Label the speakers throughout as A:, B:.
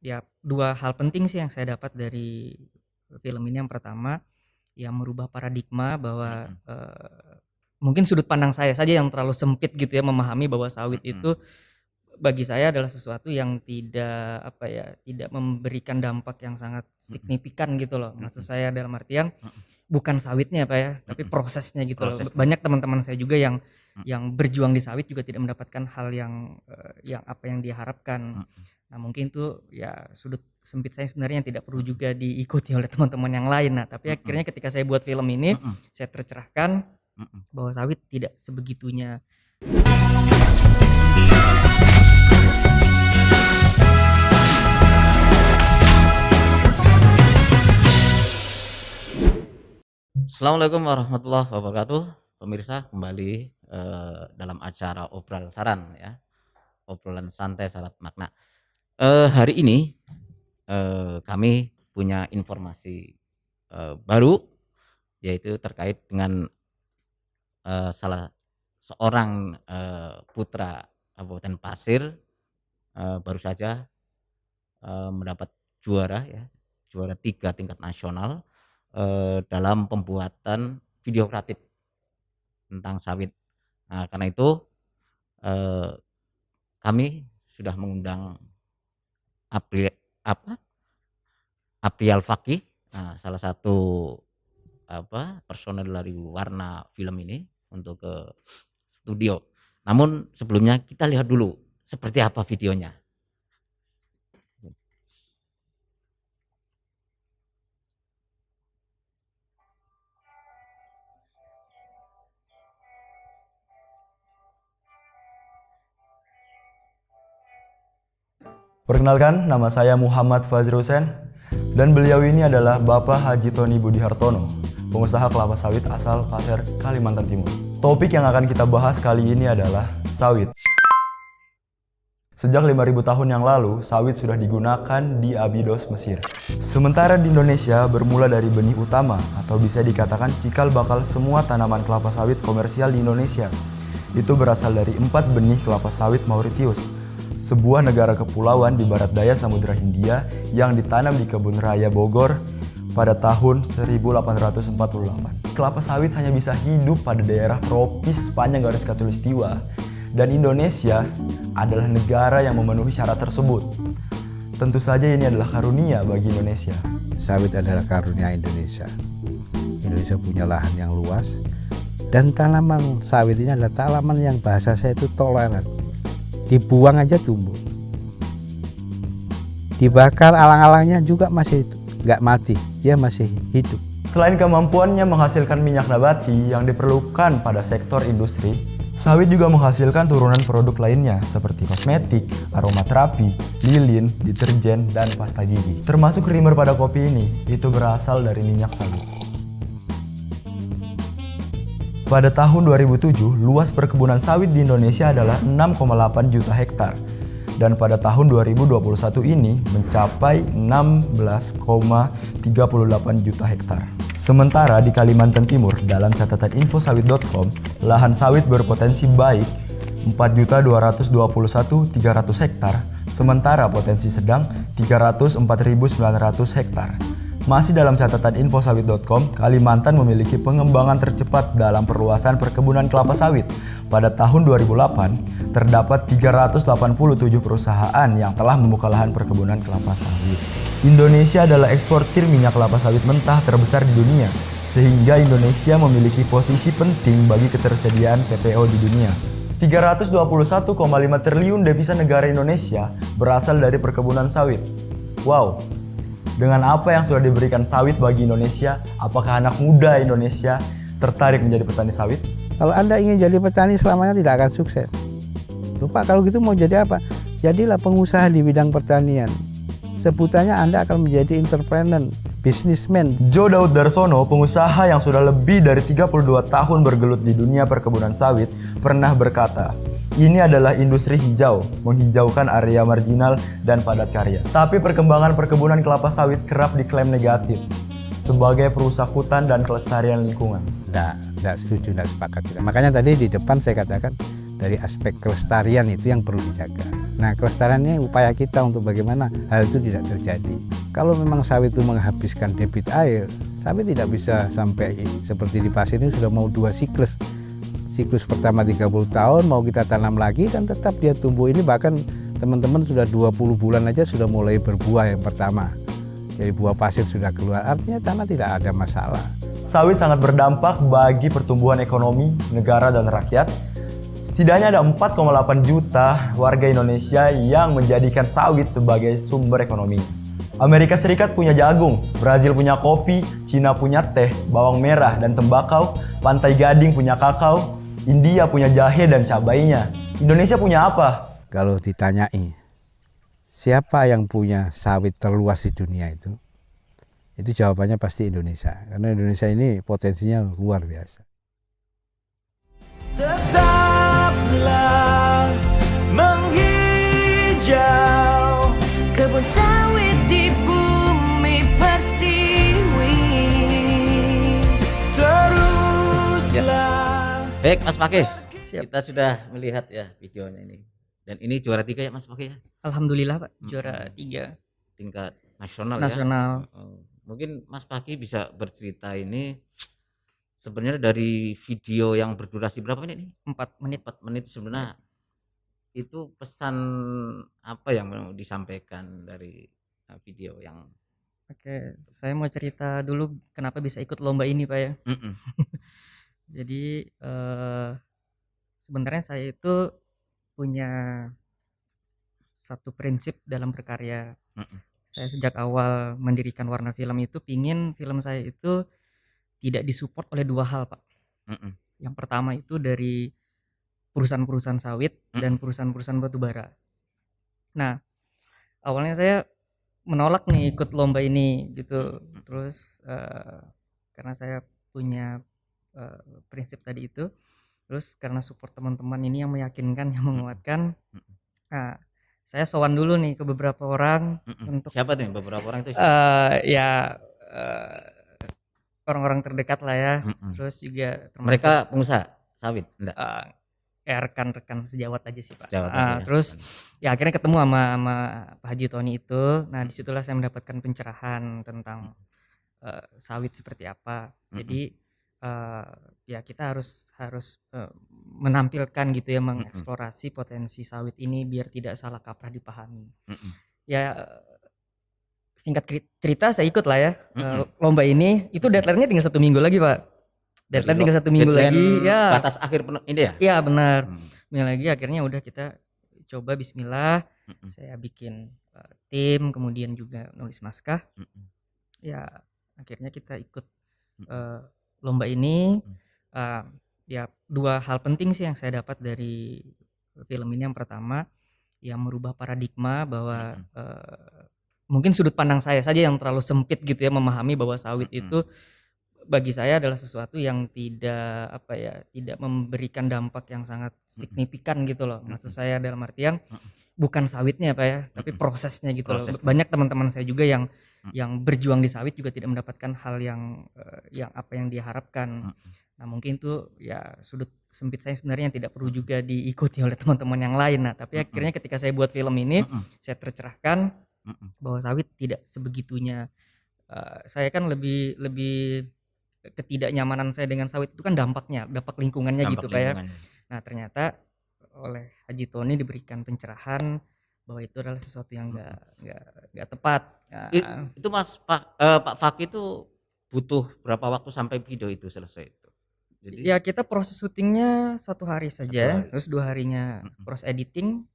A: Ya, 2 hal penting sih yang saya dapat dari film ini. Yang pertama, yang merubah paradigma bahwa,
B: Mhm,
A: mungkin sudut pandang saya saja yang terlalu sempit gitu ya, memahami bahwa sawit
B: mhm,
A: itu bagi saya adalah sesuatu yang tidak, apa ya, tidak memberikan dampak yang sangat
B: mhm,
A: signifikan gitu loh. Maksud
B: mhm,
A: saya dalam artian,
B: mhm,
A: bukan sawitnya Pak ya, tapi
B: mhm,
A: prosesnya gitu loh.
B: prosesnya,
A: Banyak teman-teman saya juga yang
B: mhm,
A: berjuang di sawit juga tidak mendapatkan hal yang apa yang dia harapkan.
B: mhm,
A: Nah mungkin itu ya sudut sempit saya sebenarnya yang tidak perlu
B: mhm,
A: juga diikuti oleh teman-teman yang lain. Nah tapi
B: mhm,
A: akhirnya ketika saya buat film ini,
B: mhm,
A: saya tercerahkan
B: mhm.
A: bahwa sawit tidak sebegitunya.
B: Assalamualaikum warahmatullahi wabarakatuh, pemirsa kembali, dalam acara obrolan saran ya, obrolan santai syarat makna. Hari ini, kami punya informasi, baru yaitu terkait dengan, salah seorang, putra Kabupaten Pasir, baru saja, mendapat juara ya, juara 3 tingkat nasional, dalam pembuatan video kreatif tentang sawit. Nah, karena itu, eee, kami sudah mengundang Apri apa, Aprial Fakih, salah satu personel dari warna film ini untuk ke studio. Namun sebelumnya kita lihat dulu seperti apa videonya.
C: Perkenalkan, nama saya Muhammad Fazrul Hussein dan beliau ini adalah Bapak Haji Tony Budi Hartono, pengusaha kelapa sawit asal Pasir, Kalimantan Timur. Topik yang akan kita bahas kali ini adalah sawit. Sejak 5.000 tahun yang lalu, sawit sudah digunakan di Abydos, Mesir. Sementara di Indonesia bermula dari benih utama atau bisa dikatakan cikal bakal semua tanaman kelapa sawit komersial di Indonesia. Itu berasal dari 4 benih kelapa sawit Mauritius, sebuah negara kepulauan di barat daya Samudra Hindia yang ditanam di kebun raya Bogor pada tahun 1848. Kelapa sawit hanya bisa hidup pada daerah tropis sepanjang garis khatulistiwa, dan Indonesia adalah negara yang memenuhi syarat tersebut. Tentu saja ini adalah karunia bagi Indonesia.
D: Sawit adalah karunia Indonesia. Indonesia punya lahan yang luas dan tanaman sawit ini adalah tanaman yang bahasa saya itu toleran. Dibuang aja tumbuh. Dibakar alang-alangnya juga masih nggak mati, dia masih hidup.
C: Selain kemampuannya menghasilkan minyak nabati yang diperlukan pada sektor industri, sawit juga menghasilkan turunan produk lainnya seperti kosmetik, aromaterapi, lilin, deterjen, dan pasta gigi. Termasuk krimer pada kopi ini, itu berasal dari minyak sawit. Pada tahun 2007, luas perkebunan sawit di Indonesia adalah 6,8 juta hektar. Dan pada tahun 2021 ini mencapai 16,38 juta hektar. Sementara di Kalimantan Timur, dalam catatan infosawit.com, lahan sawit berpotensi baik 4.221.300 hektar, sementara potensi sedang 304.900 hektar. Masih dalam catatan infosawit.com, Kalimantan memiliki pengembangan tercepat dalam perluasan perkebunan kelapa sawit. Pada tahun 2008, terdapat 387 perusahaan yang telah membuka lahan perkebunan kelapa sawit. Indonesia adalah eksportir minyak kelapa sawit mentah terbesar di dunia, sehingga Indonesia memiliki posisi penting bagi ketersediaan CPO di dunia. 321,5 triliun devisa negara Indonesia berasal dari perkebunan sawit. Wow! Dengan apa yang sudah diberikan sawit bagi Indonesia, apakah anak muda Indonesia tertarik menjadi petani sawit?
D: Kalau Anda ingin jadi petani selamanya tidak akan sukses. Lupa kalau gitu mau jadi apa? Jadilah pengusaha di bidang pertanian. Sebutannya Anda akan menjadi entrepreneur, businessman.
C: Joe Daud Darsono, pengusaha yang sudah lebih dari 32 tahun bergelut di dunia perkebunan sawit, pernah berkata, "Ini adalah industri hijau, menghijaukan area marginal dan padat karya." Tapi perkembangan perkebunan kelapa sawit kerap diklaim negatif sebagai perusak hutan dan kelestarian lingkungan.
D: Tidak setuju, tidak sepakat. Makanya tadi di depan saya katakan dari aspek kelestarian itu yang perlu dijaga. Nah, kelestarian ini upaya kita untuk bagaimana hal itu tidak terjadi. Kalau memang sawit itu menghabiskan debit air, sawit tidak bisa sampai seperti di pasir ini sudah mau 2 siklus. Siklus pertama 30 tahun, mau kita tanam lagi kan tetap dia tumbuh. Ini bahkan teman-teman sudah 20 bulan aja sudah mulai berbuah yang pertama. Jadi buah pasir sudah keluar, artinya tanah tidak ada masalah.
C: Sawit sangat berdampak bagi pertumbuhan ekonomi negara dan rakyat. Setidaknya ada 4,8 juta warga Indonesia yang menjadikan sawit sebagai sumber ekonomi. Amerika Serikat punya jagung, Brazil punya kopi, Cina punya teh, bawang merah dan tembakau, Pantai Gading punya kakao, India punya jahe dan cabainya. Indonesia punya apa?
D: Kalau ditanyai, siapa yang punya sawit terluas di dunia itu jawabannya pasti Indonesia. Karena Indonesia ini potensinya luar biasa.
E: Tetaplah menghijau kebun sawit di bumi pertiwi. Teruslah.
B: Baik Mas Fakih,
A: Siap.
B: kita sudah melihat ya videonya ini. Dan ini juara 3 ya Mas Fakih ya?
A: Alhamdulillah Pak, juara 3
B: Tingkat nasional,
A: nasional.
B: ya. Mungkin Mas Fakih bisa bercerita ini sebenarnya dari video yang berdurasi berapa menit nih?
A: 4 menit.
B: 4 menit sebenarnya itu pesan apa yang mau disampaikan dari video yang
A: Oke, saya mau cerita dulu kenapa bisa ikut lomba ini Pak ya.
B: Mm-mm.
A: Jadi sebenarnya saya itu punya satu prinsip dalam berkarya.
B: Mm-mm.
A: Saya sejak awal mendirikan Warna Film itu pingin film saya itu tidak disupport oleh 2 hal Pak.
B: Mm-mm.
A: Yang pertama itu dari perusahaan-perusahaan sawit dan perusahaan-perusahaan batu bara. Nah, awalnya saya menolak nih ikut lomba ini gitu. Terus karena saya punya prinsip tadi itu, terus karena support teman-teman ini yang meyakinkan, yang menguatkan, nah, saya sowan dulu nih ke beberapa orang untuk
B: Siapa tuh beberapa orang itu?
A: ya orang-orang terdekat lah ya. Terus juga termasuk
B: Mereka pengusaha sawit? Enggak.
A: rekan-rekan sejawat aja sih Pak.
B: Sejawat aja ya.
A: Terus ya akhirnya ketemu sama Pak Haji Tony itu. Nah disitulah saya mendapatkan pencerahan tentang sawit seperti apa. Jadi ya kita harus menampilkan gitu ya, mengeksplorasi potensi sawit ini biar tidak salah kaprah dipahami. Ya singkat cerita saya ikut lah ya lomba ini. Itu deadline-nya tinggal 1 minggu lagi Pak. Deadline tinggal 1 minggu lagi ya.
B: Batas akhir ini ya?
A: Iya benar. Minggu lagi akhirnya udah kita coba bismillah. Saya bikin tim, kemudian juga nulis naskah. Ya akhirnya kita ikut lomba ini. Ya 2 hal penting sih yang saya dapat dari film ini. Yang pertama yang merubah paradigma bahwa mungkin sudut pandang saya saja yang terlalu sempit gitu ya, memahami bahwa sawit itu bagi saya adalah sesuatu yang tidak tidak memberikan dampak yang sangat signifikan gitu loh. Maksud saya dalam artian bukan sawitnya Pak ya, tapi prosesnya gitu loh. Banyak teman-teman saya juga yang berjuang di sawit juga tidak mendapatkan hal yang apa yang dia harapkan. Nah mungkin itu ya sudut sempit saya sebenarnya yang tidak perlu juga diikuti oleh teman-teman yang lain. Nah tapi akhirnya ketika saya buat film ini saya tercerahkan bahwa sawit tidak sebegitunya. Saya kan lebih ketidaknyamanan saya dengan sawit itu kan dampak lingkungannya gitu Pak ya. Nah ternyata oleh Haji Tony diberikan pencerahan bahwa itu adalah sesuatu yang nggak tepat.
B: Itu Pak Fakih itu butuh berapa waktu sampai video itu selesai itu? Jadi
A: ya kita proses syutingnya 1 hari saja,
B: 1 hari.
A: terus 2 harinya proses editing,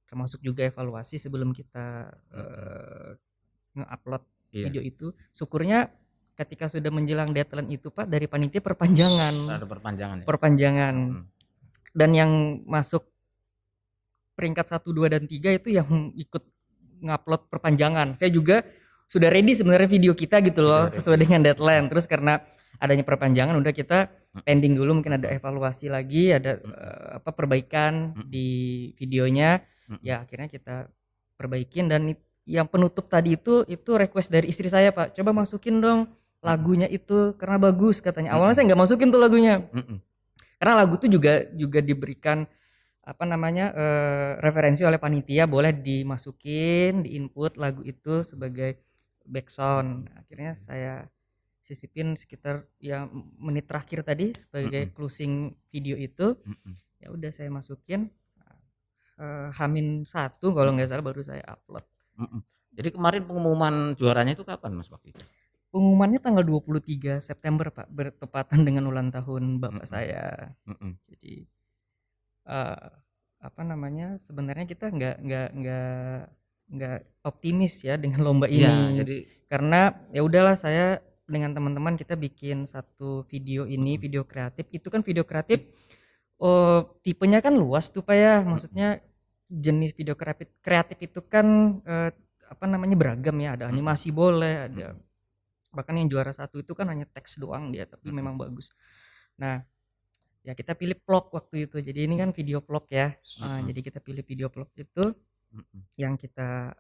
A: termasuk juga evaluasi sebelum kita nge-upload video itu. Syukurnya ketika sudah menjelang deadline itu Pak dari panitia perpanjangan.
B: Ada perpanjangan ya?
A: Perpanjangan. Dan yang masuk peringkat 1, 2 dan 3 itu yang ikut ngupload perpanjangan. Saya juga sudah ready sebenarnya video kita gitu loh, sesuai dengan deadline. Terus karena adanya perpanjangan udah kita pending dulu, mungkin ada evaluasi lagi, ada perbaikan di videonya. Ya akhirnya kita perbaikin. Dan yang penutup tadi itu request dari istri saya Pak, coba masukin dong lagunya itu karena bagus katanya. Awalnya saya nggak masukin tuh lagunya karena lagu itu juga diberikan apa namanya, referensi oleh panitia boleh dimasukin, di-input lagu itu sebagai backsound. Akhirnya saya sisipin sekitar ya menit terakhir tadi sebagai closing video itu. Ya udah saya masukin, H-1 kalau nggak salah baru saya upload.
B: Jadi kemarin pengumuman juaranya itu kapan Mas waktu itu?
A: Pengumumannya tanggal 23 September Pak, bertepatan dengan ulang tahun bapak saya. Jadi apa namanya, sebenarnya kita nggak optimis ya dengan lomba
B: Iya,
A: ini.
B: jadi
A: Karena ya udahlah, saya dengan teman-teman kita bikin satu video ini, video kreatif. Itu kan video kreatif tipenya kan luas tuh Pak ya. Maksudnya jenis video kreatif itu kan apa namanya, beragam ya. Ada animasi boleh, ada bahkan yang juara 1 itu kan hanya teks doang dia, tapi memang bagus. Nah, ya kita pilih vlog waktu itu. Jadi ini kan video vlog ya. Jadi kita pilih video vlog itu yang kita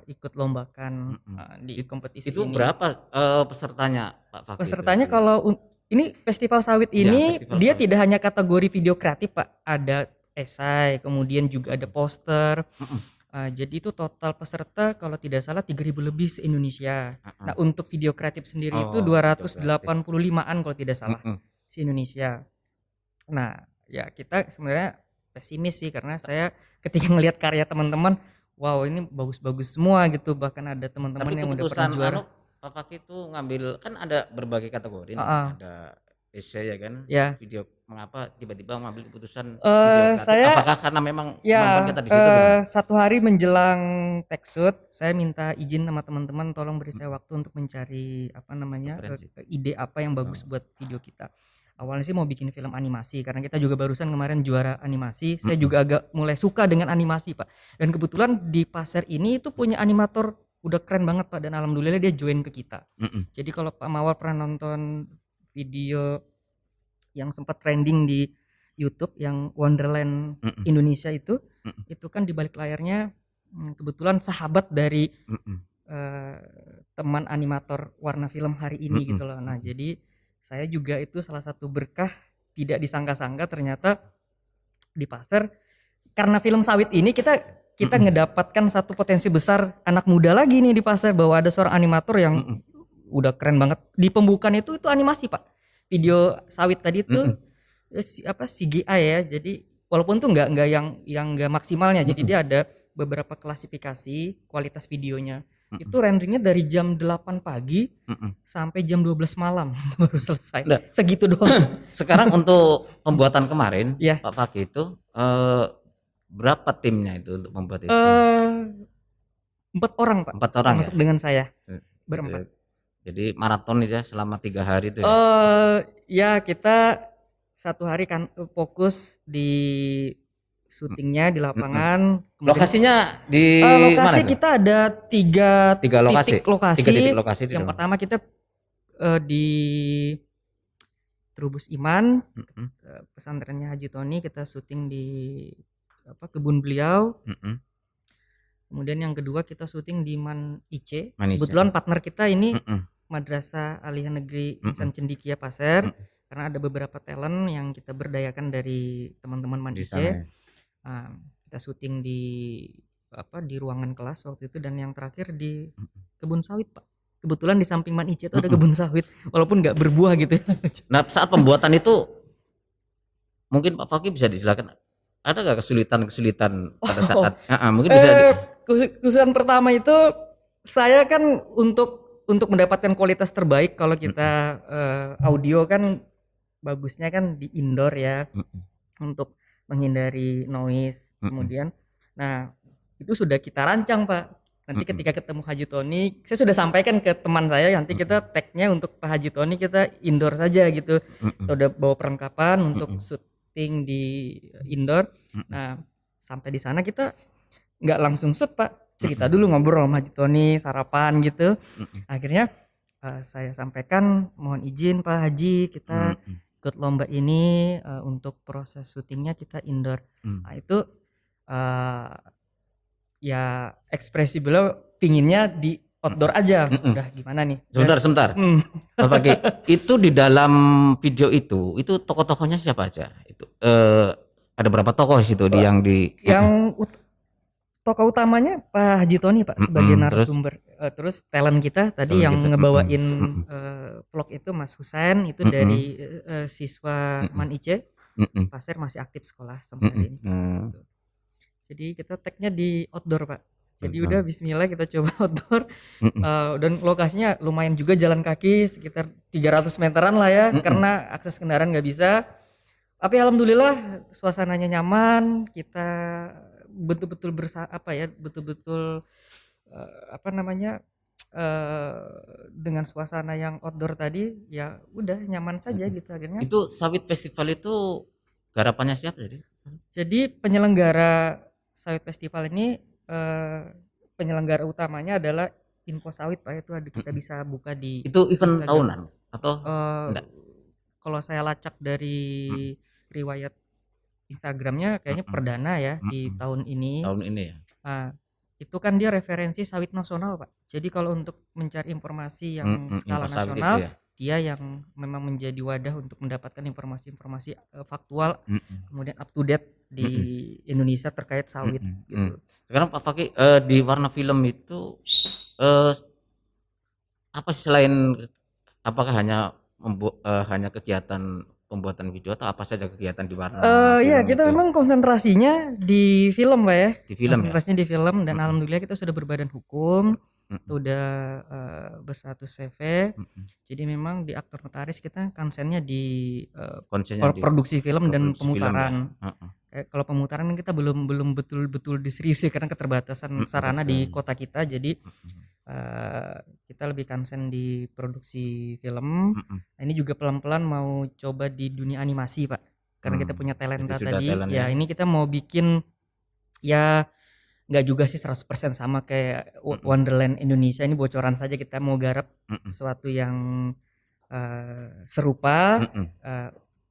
A: ikut lombakan di kompetisi
B: itu
A: ini.
B: berapa pesertanya Pak Fakih?
A: Pesertanya kalau ini festival sawit
B: Iya,
A: ini
B: festival
A: dia
B: sawit.
A: tidak hanya kategori video kreatif Pak, ada esai, kemudian juga ada poster. Jadi itu total peserta kalau tidak salah 3.000 lebih se-Indonesia. Nah, untuk video kreatif sendiri itu 285-an kalau tidak salah se-Indonesia. Nah, ya kita sebenarnya pesimis sih, karena saya ketika ngelihat karya teman-teman, wow ini bagus-bagus semua gitu. Bahkan ada teman-teman
B: Tapi
A: yang udah
B: keputusan
A: pernah juara.
B: Pak Fakih itu ngambil, kan ada berbagai kategori nih. Ada esai ya kan,
A: Ya.
B: video. Mengapa tiba-tiba mengambil keputusan video kreatif?
A: Saya
B: Apakah karena memang
A: ya
B: kemampuan kita di situ? Gimana?
A: 1 hari menjelang tekshoot saya minta izin sama teman-teman, tolong beri saya waktu untuk mencari apa namanya,
B: Referensi.
A: ide apa yang bagus buat video kita. Awalnya sih mau bikin film animasi karena kita juga barusan kemarin juara animasi. Saya juga agak mulai suka dengan animasi Pak. Dan kebetulan di pasar ini itu punya animator udah keren banget Pak, dan alhamdulillah dia join ke kita. Jadi kalau Pak Mawar pernah nonton video yang sempat trending di YouTube yang Wonderland Indonesia itu kan di balik layarnya kebetulan sahabat dari teman animator warna film hari ini gitu loh. Nah, jadi saya juga itu salah satu berkah, tidak disangka-sangka ternyata di pasar karena film sawit ini kita ngedapatkan satu potensi besar anak muda lagi nih di pasar, bahwa ada seorang animator yang udah keren banget. Di pembukaan itu animasi Pak. Video sawit tadi itu CGI ya. Jadi walaupun tuh nggak yang nggak maksimalnya. Jadi dia ada beberapa klasifikasi kualitas videonya. Itu renderingnya dari jam 8 pagi sampai jam 12 malam baru selesai.
B: Nah,
A: segitu doang.
B: Sekarang untuk pembuatan kemarin
A: Ya.
B: Pak Fakih itu berapa timnya itu untuk membuat itu?
A: 4 orang Pak.
B: 4 orang
A: Masuk
B: ya?
A: dengan saya. Berempat.
B: Jadi maraton itu ya selama 3 hari itu ya?
A: Ya kita 1 hari kan fokus di syutingnya di lapangan. Kemudian
B: Lokasinya di
A: lokasi
B: mana itu?
A: kita ada 3
B: 3 lokasi.
A: titik lokasi.
B: 3 titik lokasi itu.
A: Yang pertama kita di Trubus Iman, pesantrennya Haji Tony, kita syuting di kebun beliau. Kemudian yang kedua kita syuting di Man Ice. Kebetulan partner kita ini Madrasah Aliyah Negeri Ihsan Cendikia Pasir. Karena ada beberapa talent yang kita berdayakan dari teman-teman Man
B: Di
A: Ice.
B: sana ya?
A: Kita syuting di ruangan kelas waktu itu, dan yang terakhir di kebun sawit Pak. Kebetulan di samping Man Ice itu ada kebun sawit, walaupun nggak berbuah gitu.
B: Nah, saat pembuatan itu mungkin Pak Fakih bisa dijelaskan, ada nggak kesulitan pada saat mungkin bisa
A: kesulitan pertama itu saya kan untuk mendapatkan kualitas terbaik, kalau kita audio kan bagusnya kan di indoor ya, untuk menghindari noise. Kemudian nah itu sudah kita rancang Pak. Nanti ketika ketemu Haji Tony, saya sudah sampaikan ke teman saya, nanti kita tag-nya untuk Pak Haji Tony kita indoor saja gitu. Kita udah bawa perlengkapan untuk syuting di indoor. Nah sampai di sana kita nggak langsung shoot Pak, cerita dulu, ngobrol sama Haji Tony, sarapan gitu. Akhirnya saya sampaikan, mohon izin Pak Haji, kita ikut lomba ini, untuk proses syutingnya kita indoor. Nah itu ya ekspresi beliau pinginnya di outdoor aja. Udah gimana nih?
B: Sebentar. Pak Fakih, itu di dalam video itu tokoh-tokohnya siapa aja? Itu Ada berapa tokoh di situ di yang di
A: Yang tokoh utamanya Pak Haji Tony Pak sebagai
B: terus?
A: narasumber. Terus talent kita tadi
B: Talent
A: yang
B: kita,
A: ngebawain vlog itu Mas Husain itu dari siswa
B: Mm-mm.
A: Man Ice. Pasir masih aktif sekolah sampai hari ini. Gitu. Jadi kita tagnya di outdoor Pak. Jadi
B: Outdoor.
A: udah Bismillah kita coba outdoor. Dan lokasinya lumayan juga, jalan kaki sekitar 300 meteran lah ya, karena akses kendaraan nggak bisa. Tapi alhamdulillah suasananya nyaman, kita betul-betul betul-betul dengan suasana yang outdoor tadi ya udah nyaman saja gitu akhirnya.
B: Itu Sawit Festival itu garapannya siapa jadi?
A: Jadi penyelenggara Sawit Festival ini penyelenggara utamanya adalah Info Sawit Pak, itu ada kita bisa buka di
B: Itu event
A: Instagram.
B: tahunan atau enggak?
A: Kalau saya lacak dari riwayat Instagramnya kayaknya perdana ya di tahun ini.
B: Tahun ini ya.
A: Itu kan dia referensi sawit nasional Pak. Jadi kalau untuk mencari informasi yang skala
B: Info Sawit
A: nasional,
B: itu ya.
A: dia yang memang menjadi wadah untuk mendapatkan informasi-informasi faktual, kemudian up to date di Indonesia terkait sawit. Gitu.
B: Sekarang Pak Fakih di Warna Film itu apa sih selain, apakah hanya hanya kegiatan pembuatan video atau apa saja kegiatan di Warna
A: Ya
B: Film
A: kita
B: itu?
A: memang konsentrasinya di film Pak ya.
B: Di film ya?
A: Konsentrasinya di film, dan alhamdulillah kita sudah berbadan hukum, udah berstatus CV. Jadi memang di aktor notaris kita konsennya di
B: Konsennya di
A: produksi film dan
B: produksi film ya?
A: pemutaran. Kayak kalau pemutaran kita belum betul-betul diseriusi karena keterbatasan sarana di kota kita. Jadi kita lebih konsen di produksi film. Nah, ini juga pelan-pelan mau coba di dunia animasi Pak, karena kita punya talenta
B: Itu sudah
A: tadi.
B: talent
A: Ya
B: ya?
A: ini kita mau bikin ya nggak juga sih 100% sama kayak Wonderland Indonesia, ini bocoran saja, kita mau garap sesuatu yang serupa,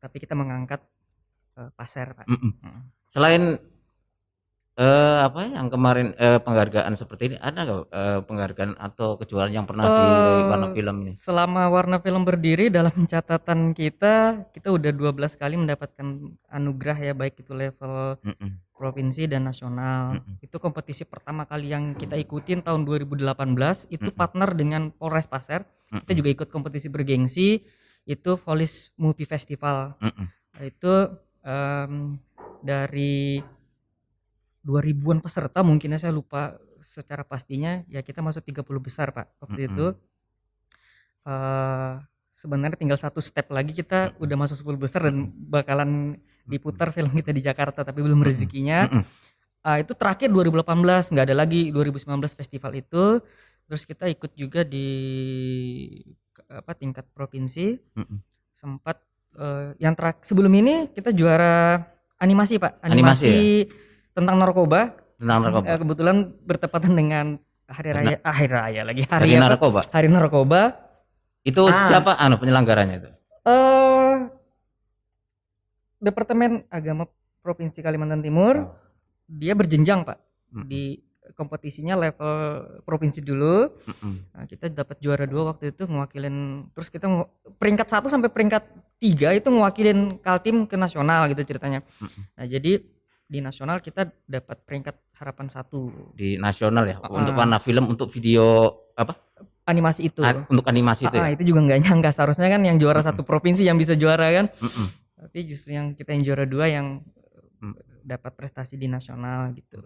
A: tapi kita mengangkat pasar Pak.
B: Selain apa yang kemarin penghargaan seperti ini, ada nggak penghargaan atau kejuaraan yang pernah di Warna Film ini?
A: Selama Warna Film berdiri, dalam catatan kita udah 12 kali mendapatkan anugerah ya, baik itu level provinsi dan nasional. Itu kompetisi pertama kali yang kita ikutin tahun 2018, itu partner dengan Polres Pasir. Kita juga ikut kompetisi bergengsi, itu Volis Movie Festival. Itu dari 2000-an peserta mungkin ya, saya lupa secara pastinya, ya kita masuk 30 besar Pak waktu itu. Sebenarnya tinggal satu step lagi kita udah masuk 10 besar dan bakalan diputar film kita di Jakarta, tapi belum rezekinya. Itu terakhir 2018, nggak ada lagi 2019 festival itu. Terus kita ikut juga di tingkat provinsi. Sempat yang sebelum ini kita juara animasi Pak, animasi ya? Tentang narkoba. Kebetulan bertepatan dengan hari narkoba.
B: Itu siapa penyelenggaranya itu?
A: Departemen Agama Provinsi Kalimantan Timur. Dia berjenjang Pak. Di kompetisinya level provinsi dulu. Nah, kita dapat juara 2 waktu itu, mewakilin, terus kita peringkat 1 sampai peringkat 3 itu mewakilin Kaltim ke nasional gitu ceritanya. Nah, jadi di nasional kita dapat peringkat harapan 1
B: di nasional ya. Untuk Warna Film, untuk video
A: animasi itu.
B: Untuk animasi itu ya?
A: Itu juga nggak nyangka, seharusnya kan yang juara 1 provinsi yang bisa juara kan. Tapi justru yang kita yang juara 2 yang dapat prestasi di nasional gitu.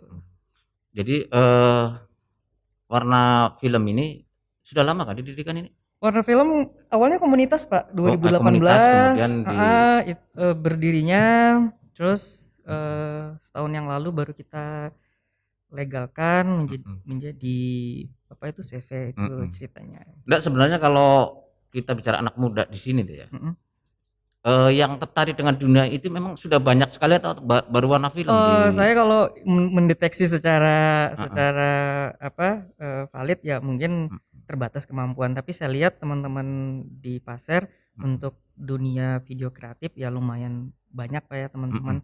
B: Jadi Warna Film ini sudah lama kan didirikan ini?
A: Warna Film awalnya komunitas Pak, 2018
B: kemudian
A: berdirinya, terus setahun yang lalu baru kita legalkan menjadi apa itu CV itu ceritanya.
B: Enggak, sebenarnya kalau kita bicara anak muda di sini tuh ya, yang tertarik dengan dunia itu memang sudah banyak sekali atau baru Warna Film?
A: Saya kalau mendeteksi secara valid ya mungkin terbatas kemampuan, tapi saya lihat teman-teman di Pasir untuk dunia video kreatif ya lumayan banyak Pak ya teman-teman.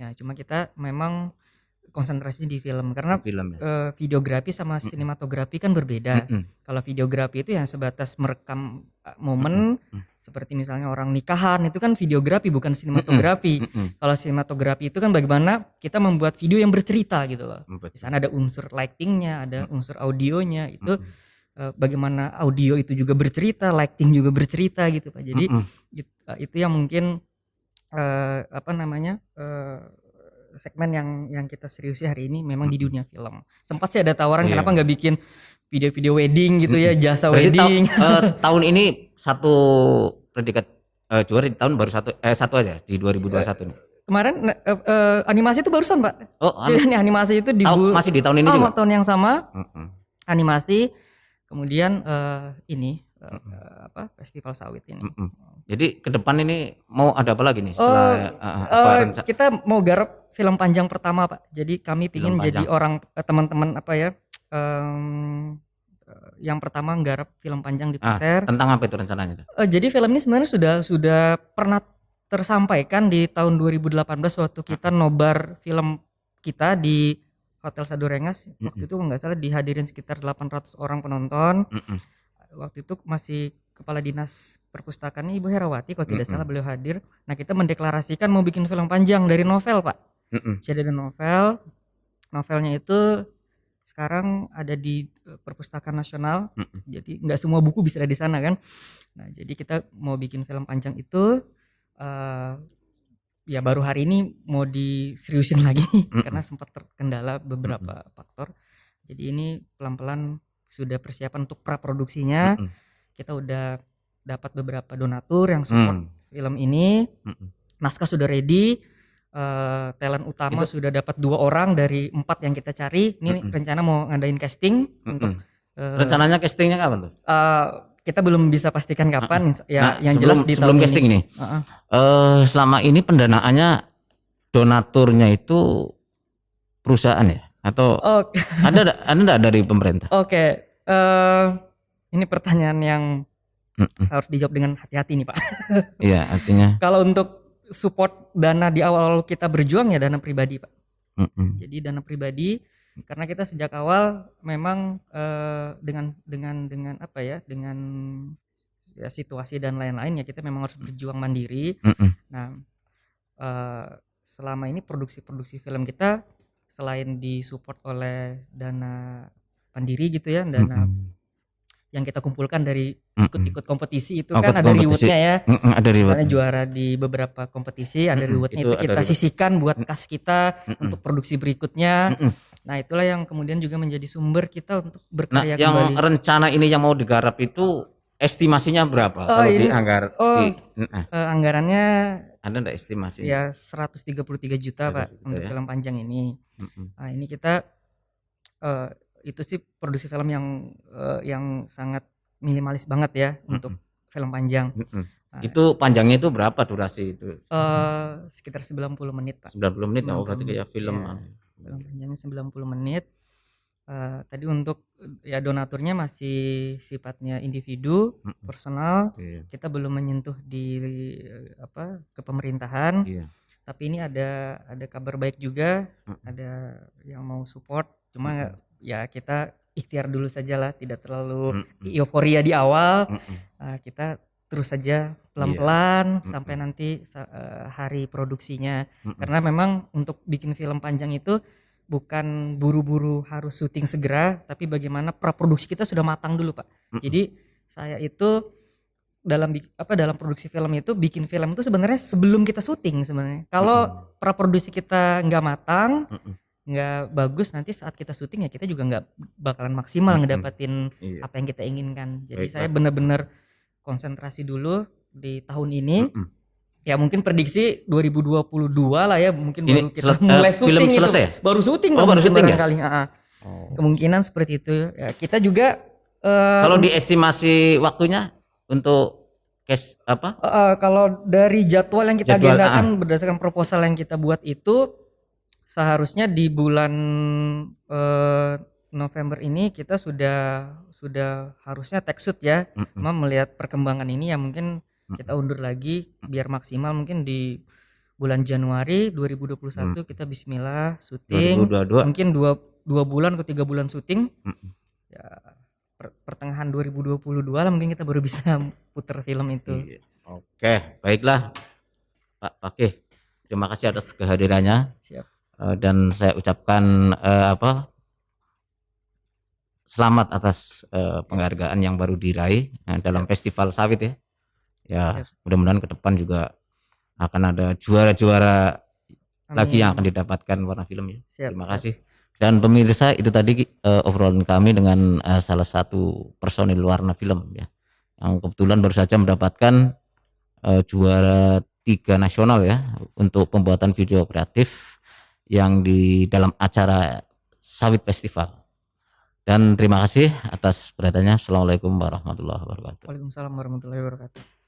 A: Ya cuma kita memang konsentrasi di film karena
B: Film ya.
A: videografi sama sinematografi kan berbeda. Kalau videografi itu yang sebatas merekam momen seperti misalnya orang nikahan itu kan videografi bukan sinematografi. Kalau sinematografi itu kan bagaimana kita membuat video yang bercerita gitu loh. Di sana ada unsur lightingnya, ada unsur audionya itu bagaimana audio itu juga bercerita, lighting juga bercerita gitu Pak. Jadi itu yang mungkin segmen yang kita seriusi hari ini memang di dunia film. Sempat sih ada tawaran kenapa nggak bikin video-video wedding gitu ya, jasa
B: Berarti
A: wedding.
B: tahun ini satu predikat juara di tahun baru satu aja di 2021 nih.
A: Kemarin animasi itu barusan Pak.
B: Oh,
A: Jadi animasi itu
B: masih di tahun ini juga.
A: Tahun yang sama. Animasi, kemudian festival sawit ini.
B: Jadi ke depan ini mau ada apa lagi nih setelah
A: kita mau garap film panjang pertama Pak. Jadi kami pingin jadi orang teman-teman yang pertama nggarap film panjang di Pasir.
B: Tentang apa itu rencananya?
A: Jadi film ini sebenarnya sudah pernah tersampaikan di tahun 2018 waktu kita nobar film kita di Hotel Sadurengas. Waktu itu nggak salah dihadirin sekitar 800 orang penonton. Waktu itu masih Kepala Dinas Perpustakaan Ibu Herawati kalau tidak salah beliau hadir. Nah kita mendeklarasikan mau bikin film panjang dari novel Pak. Jadi ada novelnya itu sekarang ada di Perpustakaan Nasional. Jadi nggak semua buku bisa ada di sana kan. Nah jadi kita mau bikin film panjang itu ya baru hari ini mau diseriusin lagi karena sempat terkendala beberapa faktor. Jadi ini pelan-pelan sudah persiapan untuk praproduksinya. Kita udah dapat beberapa donatur yang support film ini. Naskah sudah ready. Talent utama sudah dapat 2 orang dari 4 yang kita cari. Ini rencana mau ngadain casting untuk
B: rencananya castingnya kapan tuh?
A: Kita belum bisa pastikan kapan yang jelas di
B: sebelum
A: tahun
B: casting
A: ini.
B: Selama ini pendanaannya donaturnya itu perusahaan ya atau ada enggak dari pemerintah?
A: Oke. Ini pertanyaan yang harus dijawab dengan hati-hati nih Pak.
B: Iya, artinya
A: kalau untuk support dana di awal kita berjuang ya dana pribadi Pak. Jadi dana pribadi karena kita sejak awal memang dengan apa ya, dengan ya situasi dan lain-lain ya kita memang harus berjuang mandiri. Nah selama ini produksi film kita selain disupport oleh dana pandiri gitu ya, dana yang kita kumpulkan dari ikut-ikut kompetisi itu kan ada rewardnya ya.
B: Ada reward.
A: Misalnya juara di beberapa kompetisi ada rewardnya itu kita sisihkan buat kas kita untuk produksi berikutnya. Nah itulah yang kemudian juga menjadi sumber kita untuk berkarya kembali.
B: Yang rencana ini yang mau digarap itu estimasinya berapa? Kalau
A: anggarannya
B: ada enggak estimasi?
A: Ya 133 juta Pak untuk film panjang ini. Nah ini kita itu sih produksi film yang sangat minimalis banget ya untuk film panjang.
B: Nah, itu panjangnya itu berapa durasi itu?
A: Sekitar 90 menit Pak.
B: 90 menit, berarti kayak film.
A: Film panjangnya 90 menit. Tadi untuk ya donaturnya masih sifatnya individu, personal. Kita belum menyentuh di ke pemerintahan. Tapi ini ada kabar baik juga, ada yang mau support. Cuma ya kita ikhtiar dulu saja lah, tidak terlalu euforia di awal. Kita terus saja pelan-pelan sampai nanti hari produksinya. Karena memang untuk bikin film panjang itu bukan buru-buru harus syuting segera, tapi bagaimana praproduksi kita sudah matang dulu Pak. Jadi saya itu dalam produksi film itu bikin film itu sebenarnya sebelum kita syuting sebenarnya. Kalau praproduksi kita nggak matang, nggak bagus, nanti saat kita syuting ya kita juga nggak bakalan maksimal ngedapatin apa yang kita inginkan. Jadi saya benar-benar konsentrasi dulu di tahun ini. Ya mungkin prediksi 2022 lah ya, mungkin
B: ini
A: baru kita mulai syuting
B: film selesai?
A: itu. Baru syuting
B: baru syuting ya?
A: Kali. Kemungkinan seperti itu. Ya, kita juga
B: kalau diestimasi waktunya untuk case apa?
A: Kalau dari jadwal yang kita agendakan berdasarkan proposal yang kita buat itu seharusnya di bulan November ini kita sudah harusnya take shoot ya. Melihat perkembangan ini ya mungkin kita undur lagi biar maksimal, mungkin di bulan Januari 2021 kita bismillah syuting.
B: 2022.
A: Mungkin 2 bulan ke 3 bulan syuting.
B: Mm-mm.
A: Ya pertengahan 2022 lah mungkin kita baru bisa putar film itu.
B: Iya. Oke, baiklah Pak Fakih. Terima kasih atas kehadirannya.
A: Siap.
B: Dan saya ucapkan selamat atas penghargaan yang baru diraih dalam festival sawit ya. Ya, mudah-mudahan ke depan juga akan ada juara-juara lagi yang akan didapatkan warna film ya.
A: Siap,
B: Terima kasih. Dan pemirsa, itu tadi obrolan kami dengan salah satu personil warna film ya, yang kebetulan baru saja mendapatkan juara 3 nasional ya untuk pembuatan video kreatif yang di dalam acara Sawit Festival. Dan terima kasih atas perhatiannya. Assalamualaikum warahmatullahi wabarakatuh.
A: Waalaikumsalam warahmatullahi wabarakatuh.